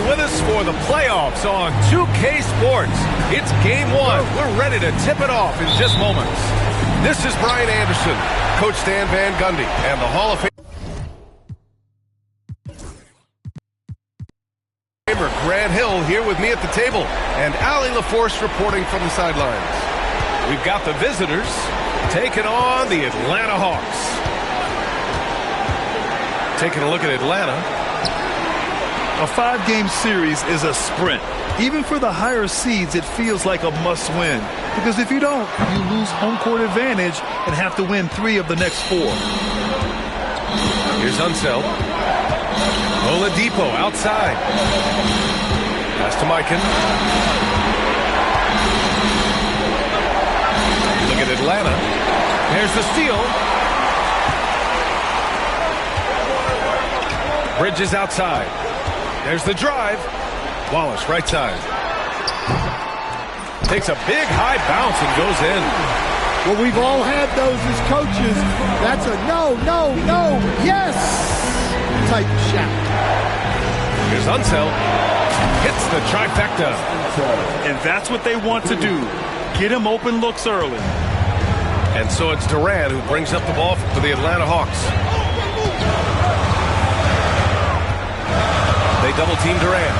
With us for the playoffs on 2K Sports. It's game one. We're ready to tip it off in just moments. This is Brian Anderson, Coach Stan Van Gundy, and the Hall of Famer Grant Hill here with me at the table, and Allie LaForce reporting from the sidelines. We've got the visitors taking on the Atlanta Hawks. Taking a look at Atlanta. A 5-game series is a sprint. Even for the higher seeds, it feels like a must-win. Because if you don't, you lose home court advantage and have to win 3 of the next 4. Here's Unseld. Oladipo outside. Pass to Mikan. Look at Atlanta. There's the steal. Bridges outside. There's the drive. Wallace, right side. Takes a big high bounce and goes in. Well, we've all had those as coaches. That's a no, no, no, yes type shot. Here's Unseld. Hits the trifecta. And that's what they want to do. Get him open looks early. And so it's Durant who brings up the ball for the Atlanta Hawks. They double-team Durant.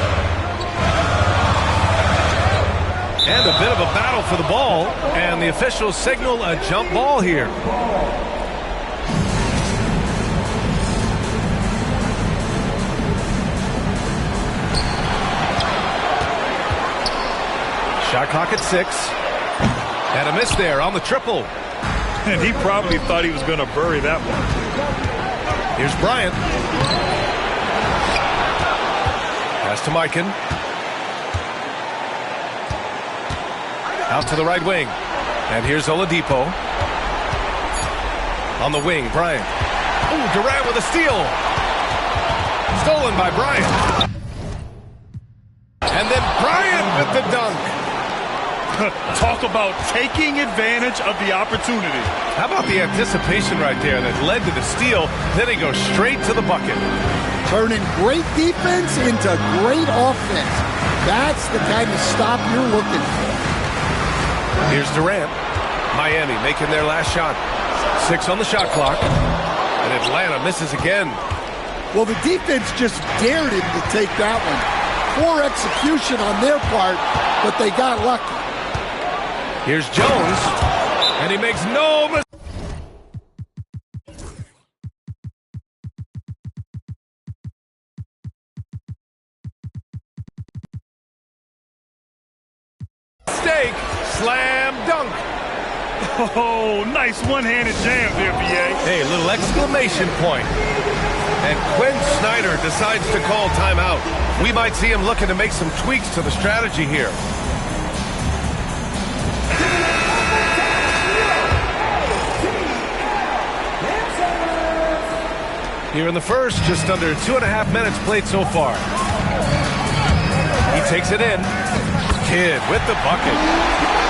And a bit of a battle for the ball. And the officials signal a jump ball here. Shot clock at 6. And a miss there on the triple. And he probably thought he was going to bury that one. Here's Bryant. Pass to Mikan. Out to the right wing. And here's Oladipo. On the wing, Bryant. Ooh, Durant with a steal. Stolen by Bryant. And then Bryant with the dunk. Talk about taking advantage of the opportunity. How about the anticipation right there that led to the steal? Then he goes straight to the bucket. Turning great defense into great offense. That's the kind of stop you're looking for. Here's Durant. Miami making their last shot. 6 on the shot clock. And Atlanta misses again. Well, the defense just dared him to take that one. Poor execution on their part, but they got lucky. Here's Jones. And he makes no mistake. Slam dunk. Oh, nice one-handed jam there, BA. Hey, a little exclamation point. And Quinn Snyder decides to call timeout. We might see him looking to make some tweaks to the strategy here. Here in the first, just under 2.5 minutes played so far. He takes it in. Kidd with the bucket.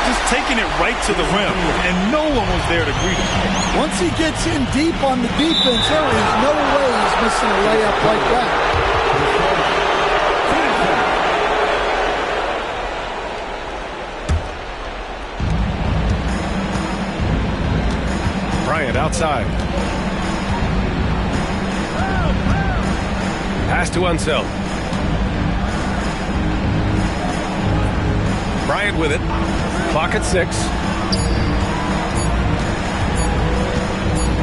Just taking it right to the rim, and no one was there to greet him. Once he gets in deep on the defense, there is no way he's missing a layup like that. Bryant outside. Pass to Unseld. Bryant with it. Clock at 6.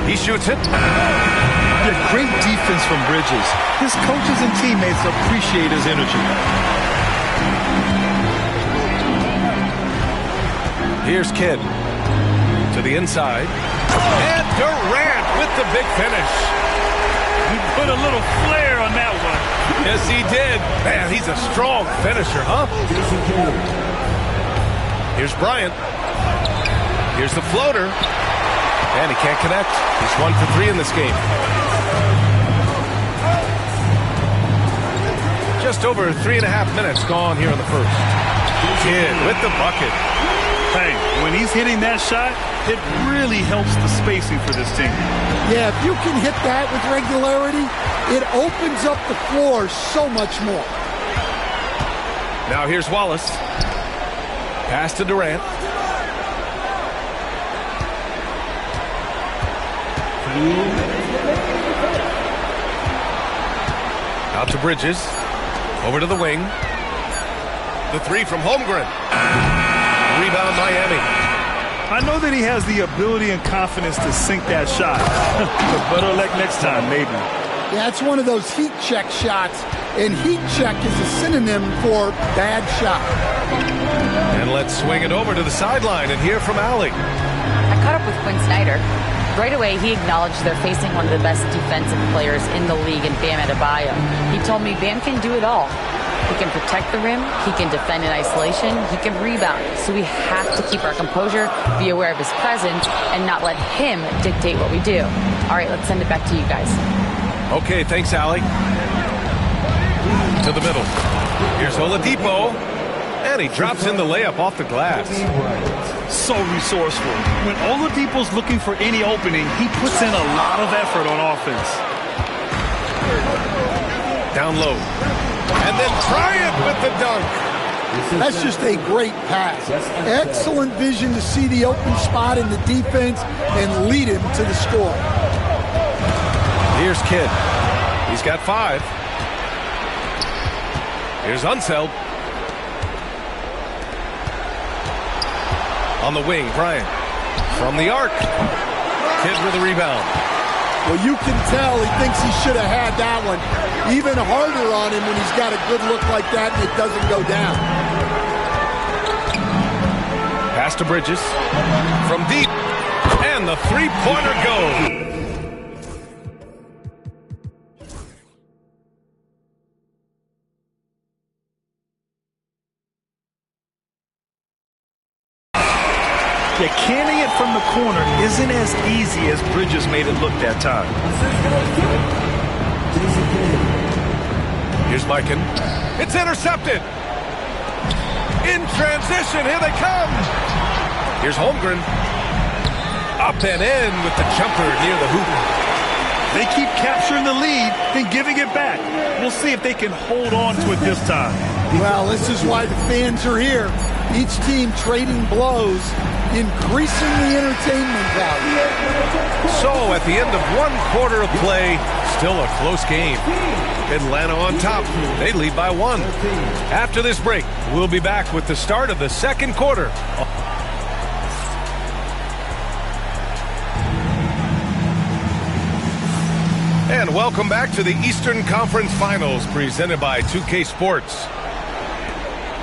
He shoots it. Yeah, great defense from Bridges. His coaches and teammates appreciate his energy. Here's Kidd to the inside. And Durant with the big finish. He put a little flair on that one. Yes, he did. Man, he's a strong finisher, huh? Here's Bryant. Here's the floater. And he can't connect. He's 1 for 3 in this game. Just over 3.5 minutes gone here in the first. Kidd with the bucket. Hey, when he's hitting that shot, it really helps the spacing for this team. Yeah, if you can hit that with regularity, it opens up the floor so much more. Now here's Wallace. Pass to Durant. Out to Bridges. Over to the wing. The three from Holmgren. Rebound Miami. I know that he has the ability and confidence to sink that shot. But better luck next time, maybe. Yeah, it's one of those heat check shots, and heat check is a synonym for bad shot. And let's swing it over to the sideline and hear from Allie. I caught up with Quinn Snyder. Right away, he acknowledged they're facing one of the best defensive players in the league in Bam Adebayo. He told me Bam can do it all. He can protect the rim, he can defend in isolation, he can rebound. So we have to keep our composure, be aware of his presence, and not let him dictate what we do. All right, let's send it back to you guys. Okay, thanks, Allie. To the middle. Here's Oladipo. And he drops in the layup off the glass. So resourceful. When Oladipo's looking for any opening, he puts in a lot of effort on offense. Down low. And then Bryant with the dunk. That's just a great pass. Excellent vision to see the open spot in the defense and lead him to the score. Here's Kidd. He's got 5. Here's Unseld. On the wing, Bryant. From the arc. Kidd with a rebound. Well, you can tell he thinks he should have had that one. Even harder on him when he's got a good look like that and it doesn't go down. Pass to Bridges. From deep. And the three-pointer goes. Yeah, canning it from the corner isn't as easy as Bridges made it look that time. Here's Mikan. It's intercepted. In transition, here they come. Here's Holmgren. Up and in with the jumper near the hoop. They keep capturing the lead, then giving it back. We'll see if they can hold on to it this time. Well, this is why the fans are here. Each team trading blows, increasing the entertainment value. So, at the end of 1 quarter of play, still a close game. Atlanta on top. They lead by 1. After this break, we'll be back with the start of the second quarter. And welcome back to the Eastern Conference Finals presented by 2K Sports.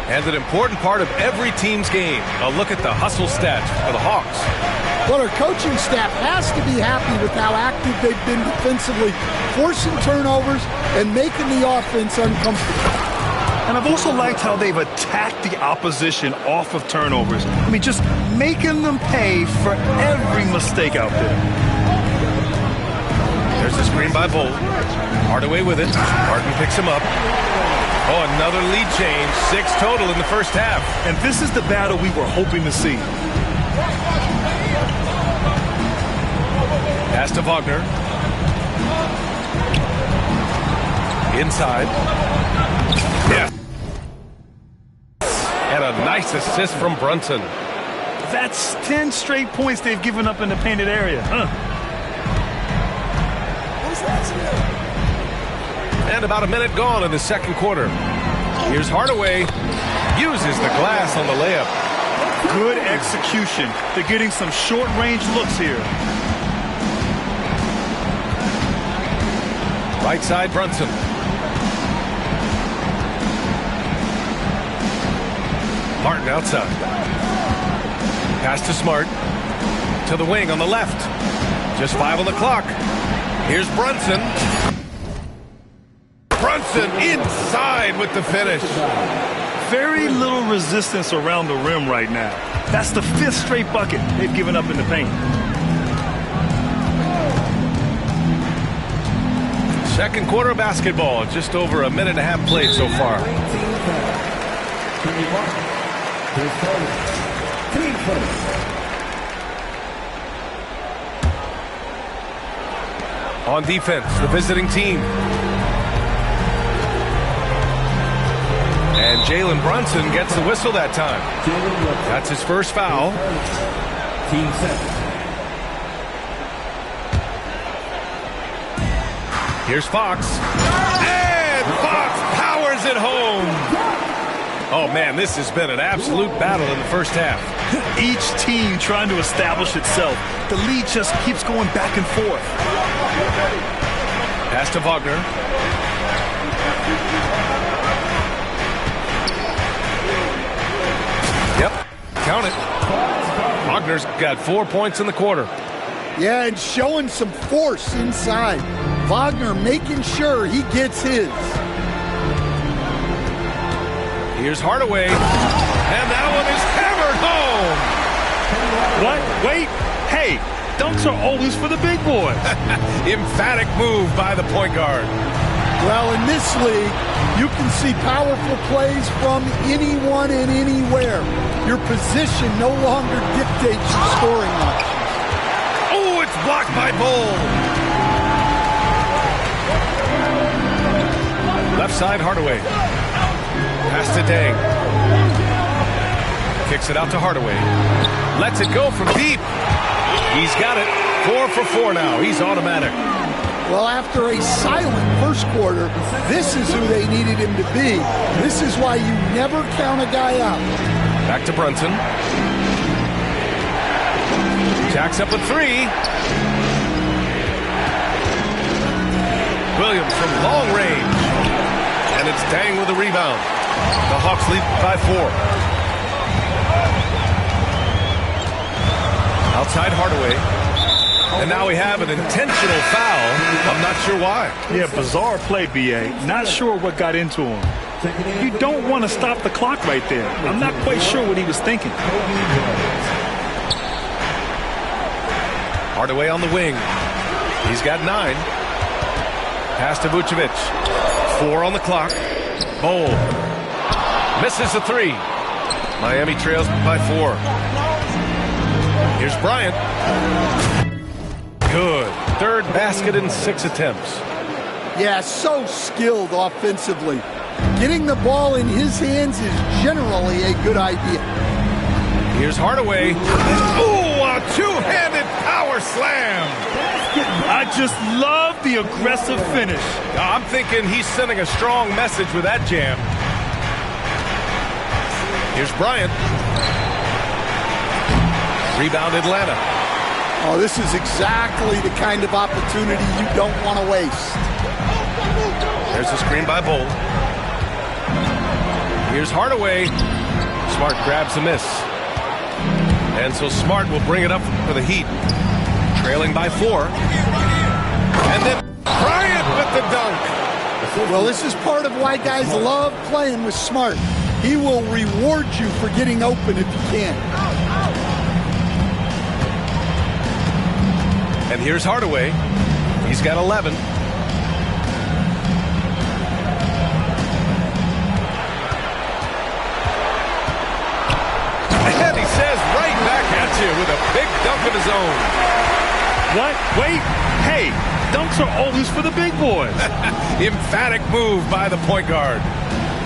And an important part of every team's game, a look at the hustle stats for the Hawks. Well, our coaching staff has to be happy with how active they've been defensively, forcing turnovers and making the offense uncomfortable. And I've also liked how they've attacked the opposition off of turnovers. I mean, just making them pay for every mistake out there. There's the screen by Bolt. Hardaway with it. Martin picks him up. Oh, another lead change. 6 total in the first half. And this is the battle we were hoping to see. Pass to Wagner. Inside. Yeah. And a nice assist from Brunson. That's 10 straight points they've given up in the painted area. And about a minute gone in the second quarter. Here's Hardaway. uses the glass on the layup. Good execution. They're getting some short-range looks here. Right side, Brunson. Martin outside. Pass to Smart. To the wing on the left. Just 5 on the clock. Here's Brunson. Brunson inside with the finish. Very little resistance around the rim right now. That's the 5th straight bucket they've given up in the paint. Second quarter of basketball. Just over a minute and a half played so far. On defense, the visiting team. And Jalen Brunson gets the whistle that time. That's his first foul. Team set. Here's Fox. And Fox powers it home. Oh, man, this has been an absolute battle in the first half. Each team trying to establish itself. The lead just keeps going back and forth. Pass to Wagner. Yep, count it. Wagner's got 4 points in the quarter. Yeah, and showing some force inside. Wagner making sure he gets his. Here's Hardaway. And that one is hammered home. What? Wait. Hey, dunks are always for the big boys. Emphatic move by the point guard. Well, in this league, you can see powerful plays from anyone and anywhere. Your position no longer dictates your scoring options. Oh, it's blocked by Bull. Left side, Hardaway. Pass to Dang. Kicks it out to Hardaway. Lets it go from deep. He's got it. 4 for 4 now. He's automatic. Well, after a silent first quarter, this is who they needed him to be. This is why you never count a guy out. Back to Brunson. Jacks up a 3. Williams from long range. And it's Dang with a rebound. The Hawks lead by 4. Outside Hardaway. And now we have an intentional foul. I'm not sure why. Yeah, bizarre play, B.A. Not sure what got into him. You don't want to stop the clock right there. I'm not quite sure what he was thinking. Hardaway on the wing. He's got 9. Pass to Vucevic. 4 on the clock. Bowl. Misses the 3. Miami trails by 4. Here's Bryant. Good. Third basket in 6 attempts. Yeah, so skilled offensively. Getting the ball in his hands is generally a good idea. Here's Hardaway. Ooh, a two-handed power slam. I just love the aggressive finish. I'm thinking he's sending a strong message with that jam. Here's Bryant. Rebound Atlanta. Oh, this is exactly the kind of opportunity you don't want to waste. There's a screen by Bull. Here's Hardaway. Smart grabs the miss. And so Smart will bring it up for the Heat. Trailing by 4. And then Bryant with the dunk. Well, this is part of why guys love playing with Smart. He will reward you for getting open if you can. And here's Hardaway. He's got 11. And he says right back at you with a big dunk of his own. What? Wait. Hey, dunks are always for the big boys. Emphatic move by the point guard.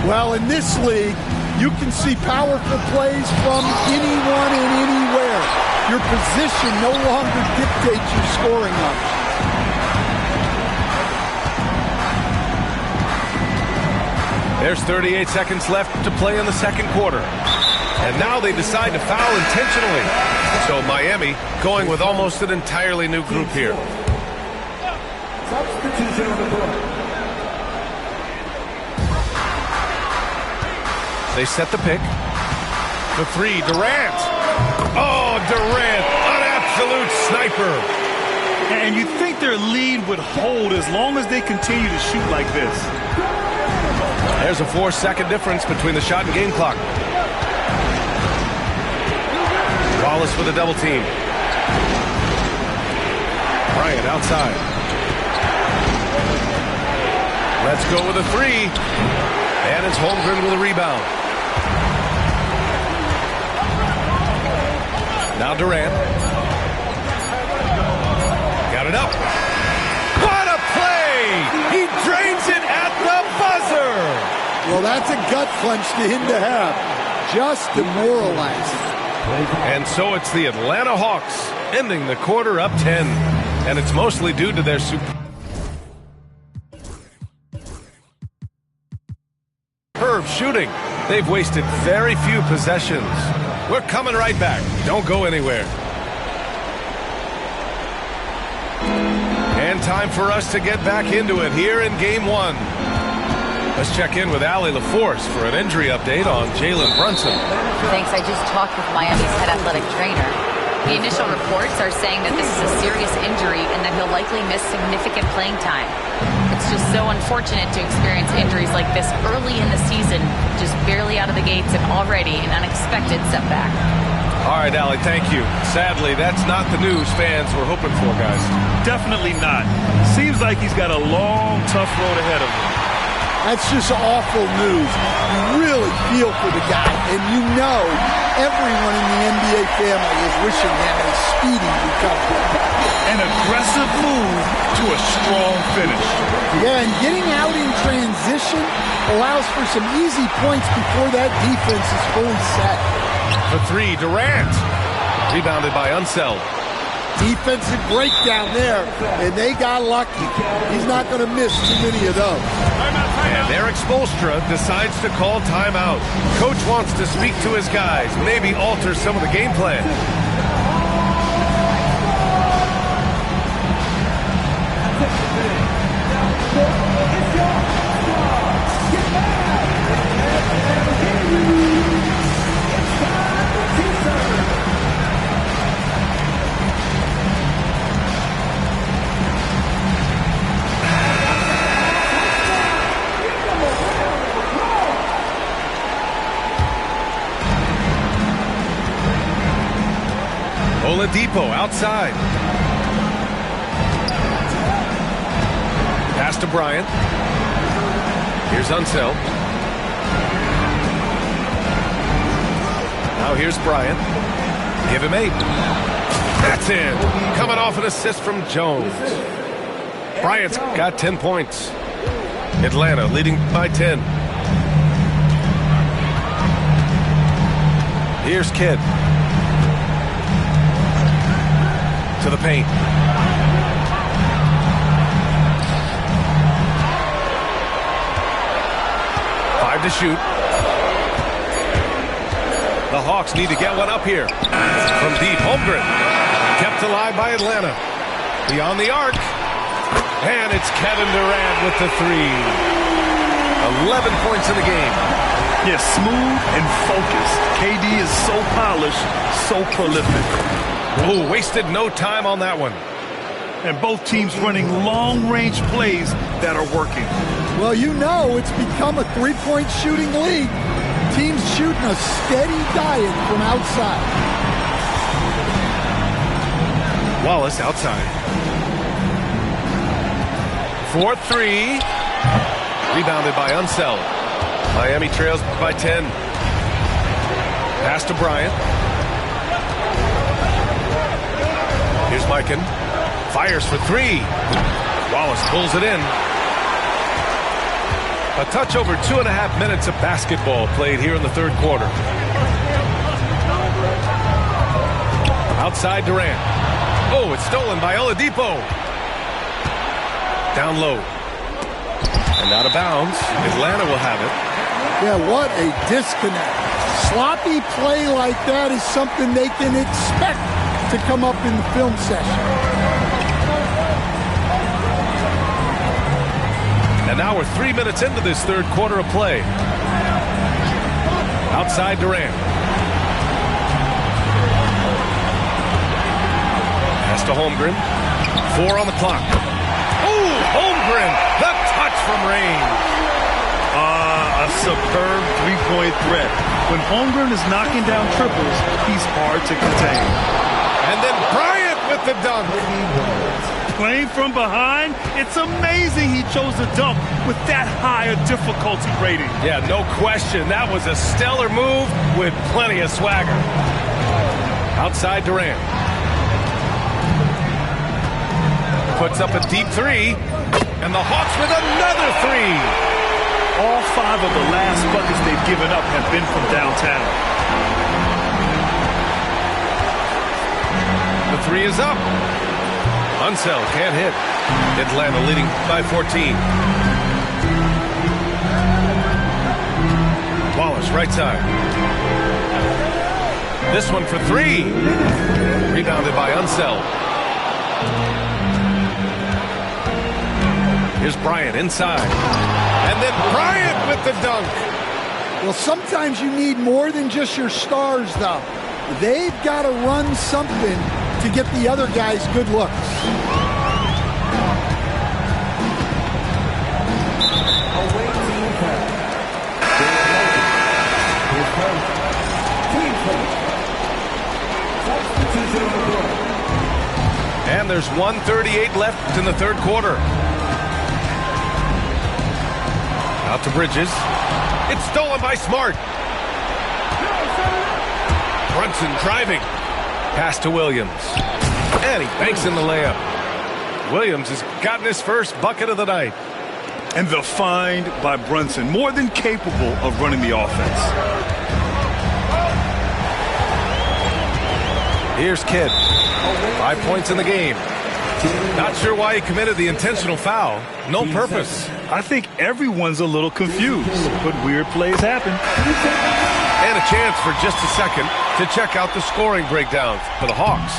Well, in this league, you can see powerful plays from anyone and anywhere. Your position no longer dictates your scoring options. There's 38 seconds left to play in the second quarter. And now they decide to foul intentionally. So Miami going with almost an entirely new group here. Substitution on the court. They set the pick. The three, Durant. Oh, Durant, an absolute sniper. And you think their lead would hold as long as they continue to shoot like this. There's a 4-second difference between the shot and game clock. Wallace with a double team. Bryant outside. Let's go with a three. And it's Holmgren with a rebound. Now Durant. Got it up. What a play! He drains it at the buzzer! Well, that's a gut punch to him to have. Just demoralized. And so it's the Atlanta Hawks ending the quarter up 10. And it's mostly due to their superb shooting. They've wasted very few possessions. We're coming right back. Don't go anywhere. And time for us to get back into it here in Game 1. Let's check in with Allie LaForce for an injury update on Jalen Brunson. Thanks. I just talked with Miami's head athletic trainer. The initial reports are saying that this is a serious injury and that he'll likely miss significant playing time. It's just so unfortunate to experience injuries like this early in the season, just barely out of the gates and already an unexpected setback. All right, Allie, thank you. Sadly, that's not the news fans were hoping for, guys. Definitely not. Seems like he's got a long, tough road ahead of him. That's just awful news. You really feel for the guy, and you know everyone in the NBA family is wishing him a speedy recovery. An aggressive move to a strong finish. Yeah, and getting out in transition allows for some easy points before that defense is fully set. The three, Durant. Rebounded by Unseld. Defensive breakdown there, and they got lucky. He's not going to miss too many of those. And Eric Spoelstra decides to call timeout. Coach wants to speak to his guys, maybe alter some of the game plan. Oladipo outside. Pass to Bryant. Here's Unseld. Now here's Bryant. Give him 8. That's in. Coming off an assist from Jones. Bryant's got 10 points. Atlanta leading by 10. Here's Kidd. To the paint. Five to shoot. The Hawks need to get one up here. From deep, Holmgren. Kept alive by Atlanta. Beyond the arc. And it's Kevin Durant with the three. 11 points in the game. Yeah, smooth and focused. KD is so polished, so prolific. Oh, wasted no time on that one. And both teams running long-range plays that are working. Well, you know it's become a three-point shooting league. Teams shooting a steady diet from outside. Wallace outside. 4-3. Rebounded by Unseld. Miami trails by 10. Pass to Bryant. Here's Mikan. Fires for 3. Wallace pulls it in. A touch over 2.5 minutes of basketball played here in the third quarter. Outside Durant. Oh, it's stolen by Oladipo. Down low. And out of bounds. Atlanta will have it. Yeah, what a disconnect. Sloppy play like that is something they can expect to come up in the film session. And now we're 3 minutes into this third quarter of play. Outside Durant. Pass to Holmgren. 4 on the clock. Oh, Holmgren, the touch from range. A superb three-point threat. When Holmgren is knocking down triples, he's hard to contain. And then Bryant with the dunk. Playing from behind, it's amazing he chose to dunk with that high a difficulty rating. Yeah, no question. That was a stellar move with plenty of swagger. Outside Durant. Puts up a deep three. And the Hawks with another three. All 5 of the last buckets they've given up have been from downtown. The three is up. Unseld can't hit. Atlanta leading by 14. Wallace right side. This one for 3. Rebounded by Unseld. Here's Bryant inside. And then Bryant with the dunk. Well, sometimes you need more than just your stars, though. They've got to run something to get the other guys good looks. And there's 1:38 left in the third quarter. Out to Bridges. It's stolen by Smart. Brunson driving. Pass to Williams. And he banks in the layup. Williams has gotten his first bucket of the night. And the find by Brunson, more than capable of running the offense. Here's Kidd. 5 points in the game. Not sure why he committed the intentional foul. No purpose. I think everyone's a little confused, but weird plays happen. And a chance for just a second to check out the scoring breakdown for the Hawks.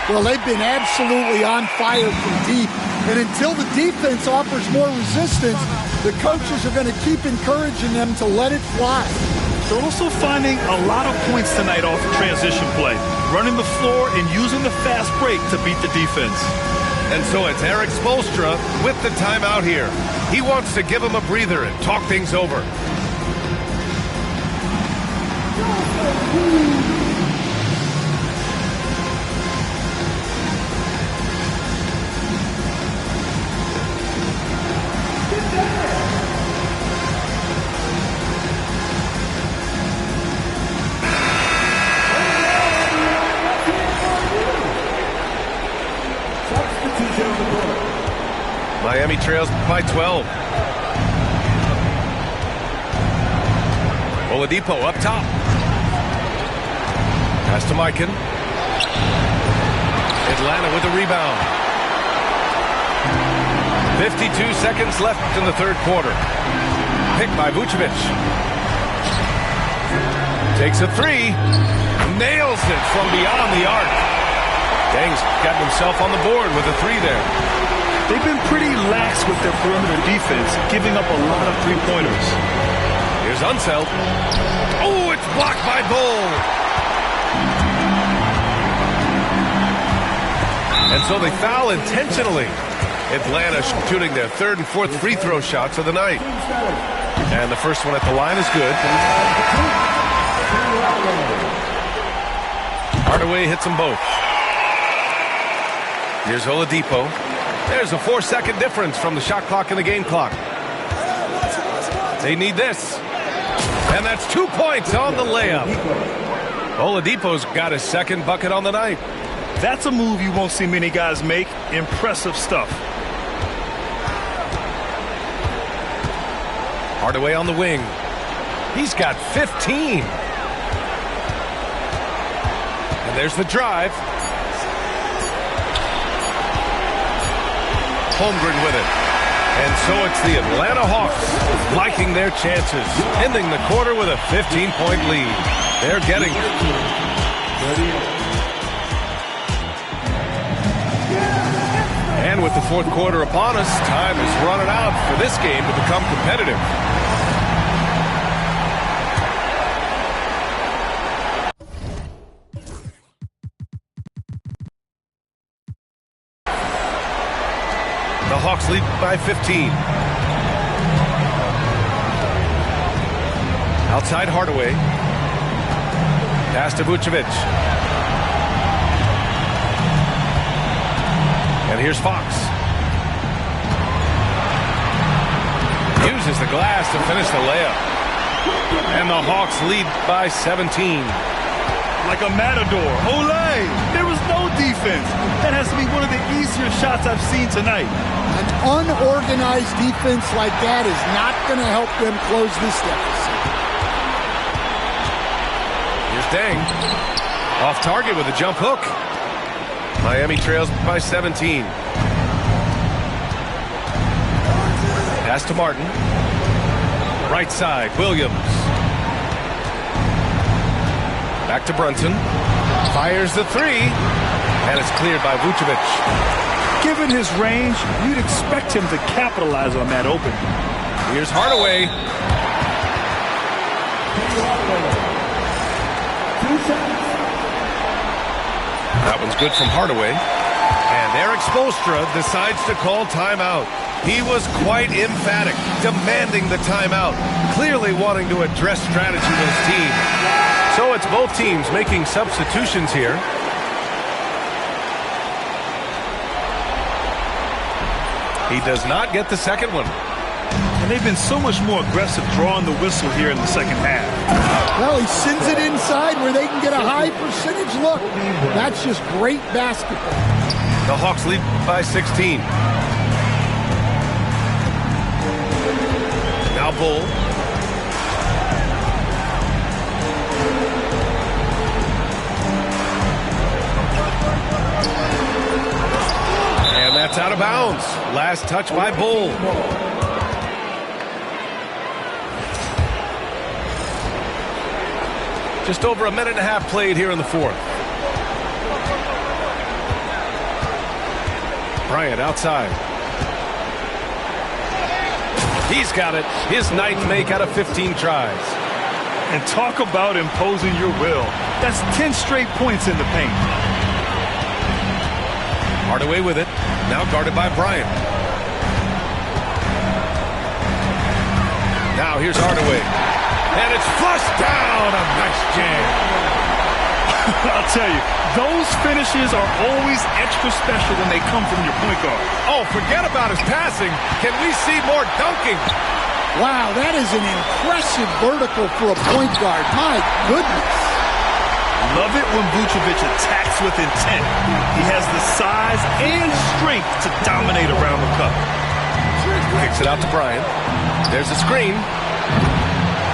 Well, they've been absolutely on fire from deep. And until the defense offers more resistance, the coaches are going to keep encouraging them to let it fly. They're also finding a lot of points tonight off the transition play, running the floor and using the fast break to beat the defense. And so it's Eric Spoelstra with the timeout here. He wants to give him a breather and talk things over. Miami trails by 12. Oladipo up top. Pass to Mikan. Atlanta with the rebound. 52 seconds left in the third quarter. Picked by Vucevic. Takes a three. Nails it from beyond the arc. Dang's got himself on the board with a three there. They've been pretty lax with their perimeter defense, giving up a lot of three-pointers. Here's Unseld. Oh, it's blocked by Bull. And so they foul intentionally. Atlanta shooting their third and fourth free throw shots of the night. And the first one at the line is good. Hardaway hits them both. Here's Oladipo. There's a 4-second difference from the shot clock and the game clock. They need this. And that's 2 points on the layup. Oladipo's got his second bucket on the night. That's a move you won't see many guys make. Impressive stuff. Hardaway on the wing. He's got 15. And there's the drive. Holmgren with it. And so it's the Atlanta Hawks liking their chances, ending the quarter with a 15-point lead. They're getting it. And with the fourth quarter upon us, time is running out for this game to become competitive. The Hawks lead by 15. Outside Hardaway. Pass to Vucevic. And here's Fox. Uses the glass to finish the layup. And the Hawks lead by 17. Like a matador. Olay! There was no defense. That has to be one of the easier shots I've seen tonight. An unorganized defense like that is not going to help them close this deficit. Here's Deng. Off target with a jump hook. Miami trails by 17. Pass to Martin. Right side, Williams. Back to Brunson. Fires the three. And it's cleared by Vucevic. Given his range, you'd expect him to capitalize on that opening. Here's Hardaway. That one's good from Hardaway. And Eric Spoelstra decides to call timeout. He was quite emphatic, demanding the timeout, clearly wanting to address strategy with his team. So it's both teams making substitutions here. He does not get the second one. And they've been so much more aggressive drawing the whistle here in the second half. Well, he sends it inside where they can get a high percentage look. That's just great basketball. The Hawks lead by 16. Now Bull. And that's out of bounds. Last touch by Bull. Just over a minute and a half played here in the fourth. Bryant outside. He's got it. His ninth make out of 15 tries. And talk about imposing your will. That's 10 straight points in the paint. Hardaway with it. Now guarded by Bryant. Now here's Hardaway. And it's flushed down. A nice jam. I'll tell you, those finishes are always extra special when they come from your point guard. Oh, forget about his passing. Can we see more dunking? Wow, that is an impressive vertical for a point guard. My goodness. Love it when Vucevic attacks with intent. He has the size and strength to dominate around the cup. Kicks it out to Bryant. There's a screen.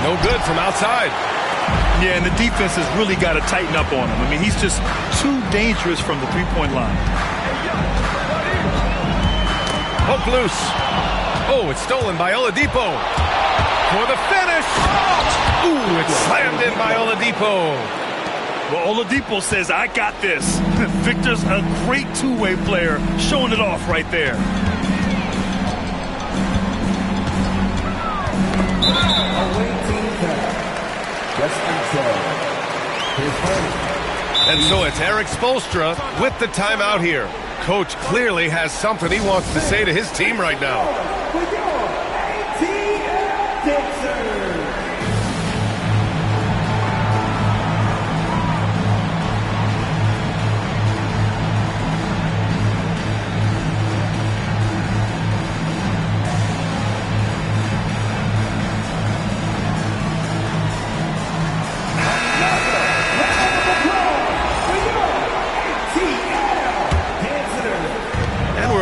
No good from outside. Yeah, and the defense has really got to tighten up on him. I mean, he's just too dangerous from the three-point line. Hook loose. Oh, it's stolen by Oladipo. For the finish. Ooh, it's slammed in by Oladipo. Well, Oladipo says, I got this. Victor's a great two-way player, showing it off right there. And so it's Eric Spoelstra with the timeout here. Coach clearly has something he wants to say to his team right now.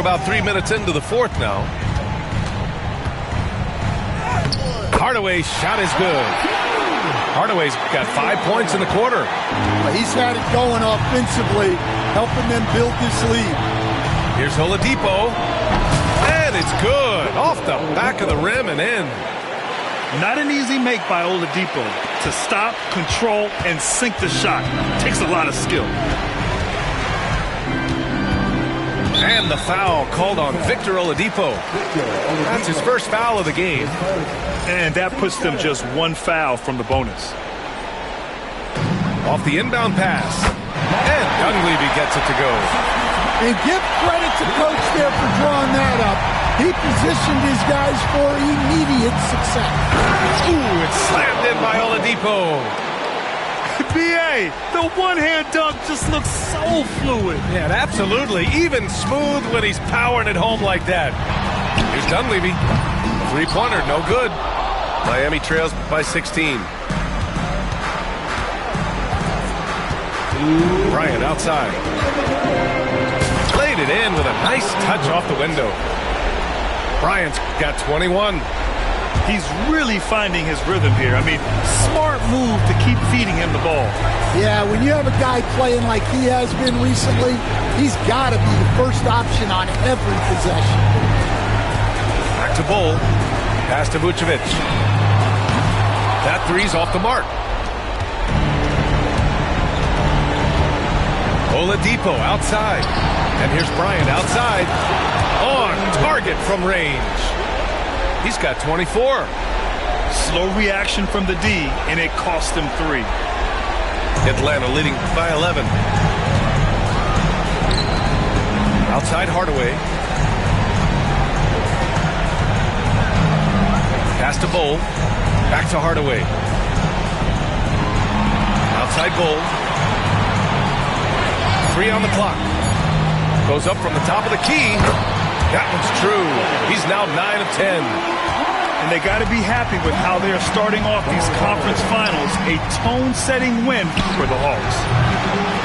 About 3 minutes into the fourth now. Hardaway's shot is good. Hardaway's got 5 points in the quarter. He's had it going offensively, helping them build this lead. Here's Oladipo. And it's good. Off the back of the rim and in. Not an easy make by Oladipo to stop, control, and sink the shot. Takes a lot of skill. And the foul called on Victor Oladipo. That's his first foul of the game. And that puts them just one foul from the bonus. Off the inbound pass. And Dunleavy gets it to go. And give credit to coach there for drawing that up. He positioned his guys for immediate success. Ooh, it's slammed in by Oladipo. BA, the one-hand dunk just looks so fluid. Yeah, absolutely. Even smooth when he's powering it home like that. Here's Dunleavy. Three-pointer, no good. Miami trails by 16. Bryant outside. Played it in with a nice touch off the window. Bryant's got 21. He's really finding his rhythm here. I mean, smart move to keep feeding him the ball. Yeah, when you have a guy playing like he has been recently, he's got to be the first option on every possession. Back to Bull. Pass to Vucevic. That three's off the mark. Oladipo outside. And here's Bryant outside. On target from range. He's got 24. Slow reaction from the D, and it cost him 3. Atlanta leading by 11. Outside Hardaway. Pass to Bull. Back to Hardaway. Outside Bull. 3 on the clock. Goes up from the top of the key. That one's true. He's now 9 of 10. And they got to be happy with how they're starting off these conference finals. A tone-setting win for the Hawks.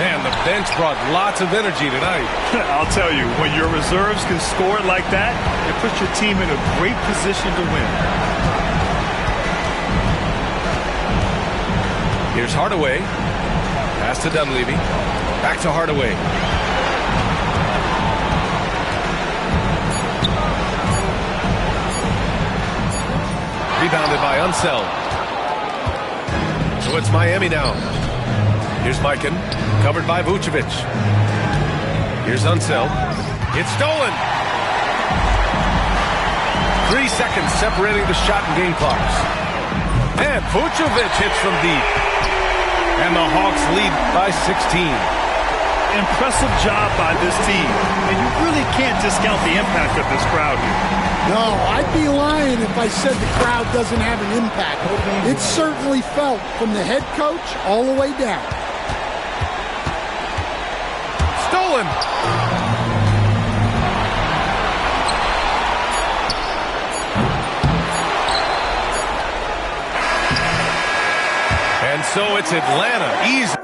Man, the bench brought lots of energy tonight. I'll tell you, when your reserves can score like that, it puts your team in a great position to win. Here's Hardaway. Pass to Dunleavy. Back to Hardaway. Rebounded by Unseld. So it's Miami now. Here's Mikan, covered by Vucevic. Here's Unseld. It's stolen. 3 seconds separating the shot and game clocks. And Vucevic hits from deep. And the Hawks lead by 16. Impressive job by this team. And you really can't discount the impact of this crowd here. No, I'd be lying if I said the crowd doesn't have an impact. It's certainly felt from the head coach all the way down. Stolen. And so it's Atlanta easily